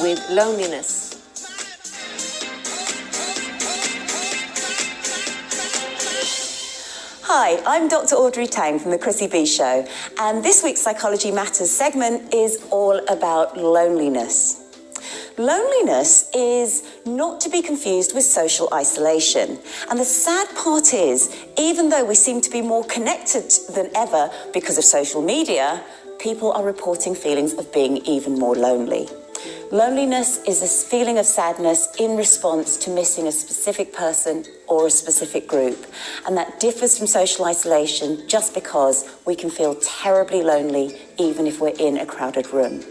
with loneliness. Hi, I'm Dr. Audrey Tang from the Chrissy B Show, and this week's Psychology Matters segment is all about loneliness. Loneliness is not to be confused with social isolation. And the sad part is, even though we seem to be more connected than ever because of social media, people are reporting feelings of being even more lonely. Loneliness is a feeling of sadness in response to missing a specific person or a specific group. And that differs from social isolation just because we can feel terribly lonely even if we're in a crowded room.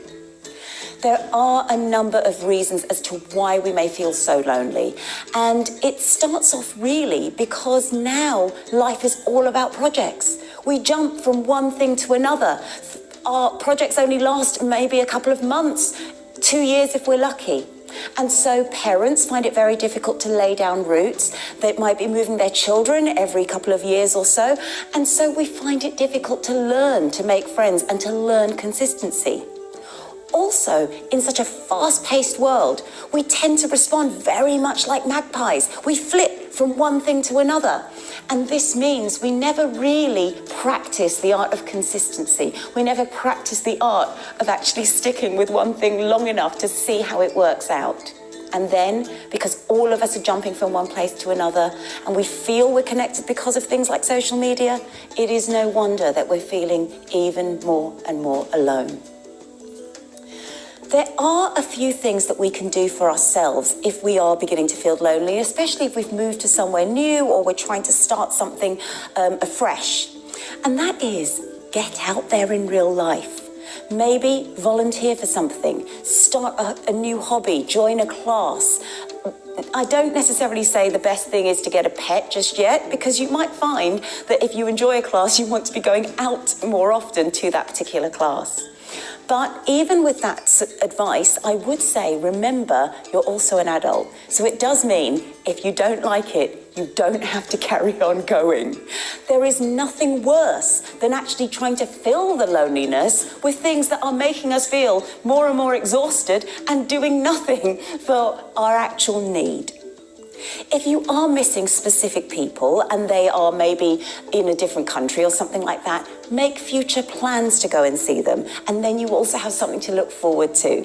There are a number of reasons as to why we may feel so lonely. And it starts off really because now life is all about projects. We jump from one thing to another. Our projects only last maybe a couple of months, 2 years if we're lucky. And so parents find it very difficult to lay down roots. They might be moving their children every couple of years or so. And so we find it difficult to learn to make friends and to learn consistency. Also, in such a fast-paced world, we tend to respond very much like magpies. We flip from one thing to another. And this means we never really practice the art of consistency. We never practice the art of actually sticking with one thing long enough to see how it works out. And then, because all of us are jumping from one place to another, and we feel we're connected because of things like social media, it is no wonder that we're feeling even more and more alone. There are a few things that we can do for ourselves if we are beginning to feel lonely, especially if we've moved to somewhere new or we're trying to start something afresh. And that is get out there in real life. Maybe volunteer for something, start a new hobby, join a class. I don't necessarily say the best thing is to get a pet just yet, because you might find that if you enjoy a class, you want to be going out more often to that particular class. But even with that advice, I would say, remember, you're also an adult. So it does mean if you don't like it, you don't have to carry on going. There is nothing worse than actually trying to fill the loneliness with things that are making us feel more and more exhausted and doing nothing for our actual need. If you are missing specific people and they are maybe in a different country or something like that, make future plans to go and see them, and then you also have something to look forward to.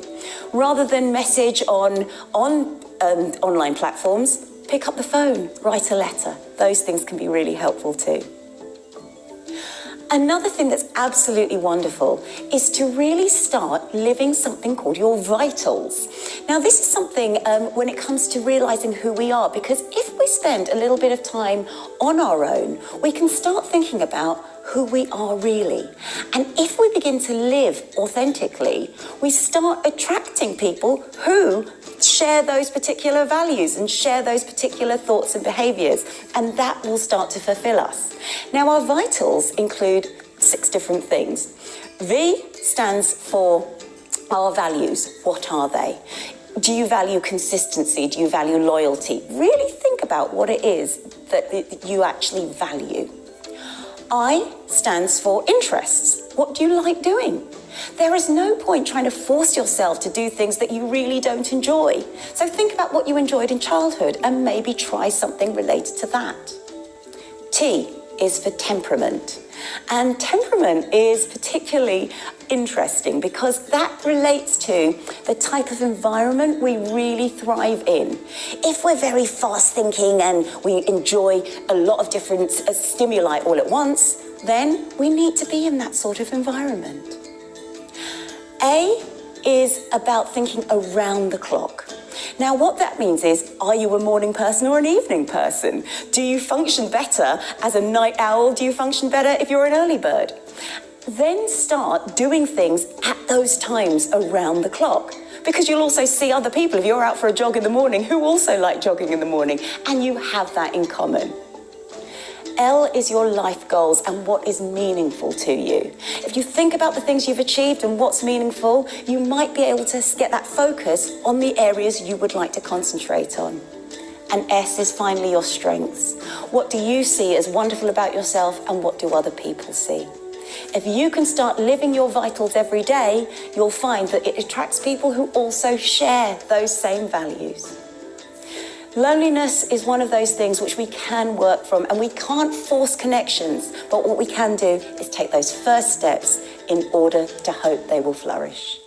Rather than message on online platforms, pick up the phone, write a letter. Those things can be really helpful too. Another thing that's absolutely wonderful is to really start living something called your vitals. Now, this is something when it comes to realizing who we are, because if we spend a little bit of time on our own, we can start thinking about who we are really. And if we begin to live authentically, we start attracting people who share those particular values and share those particular thoughts and behaviors, and that will start to fulfill us. Now, our vitals include 6 different things. V stands for our values. What are they? Do you value consistency? Do you value loyalty? Really think about what it is that you actually value. I stands for interests. What do you like doing? There is no point trying to force yourself to do things that you really don't enjoy. So think about what you enjoyed in childhood and maybe try something related to that. T is for temperament. And temperament is particularly interesting because that relates to the type of environment we really thrive in. If we're very fast thinking and we enjoy a lot of different stimuli all at once, then we need to be in that sort of environment. A is about thinking around the clock. Now, what that means is, are you a morning person or an evening person? Do you function better as a night owl? Do you function better if you're an early bird? Then start doing things at those times around the clock, because you'll also see other people, if you're out for a jog in the morning, who also like jogging in the morning, and you have that in common. L is your life goals and what is meaningful to you. If you think about the things you've achieved and what's meaningful, you might be able to get that focus on the areas you would like to concentrate on. And S is finally your strengths. What do you see as wonderful about yourself and what do other people see? If you can start living your vitals every day, you'll find that it attracts people who also share those same values. Loneliness is one of those things which we can work from, and we can't force connections, but what we can do is take those first steps in order to hope they will flourish.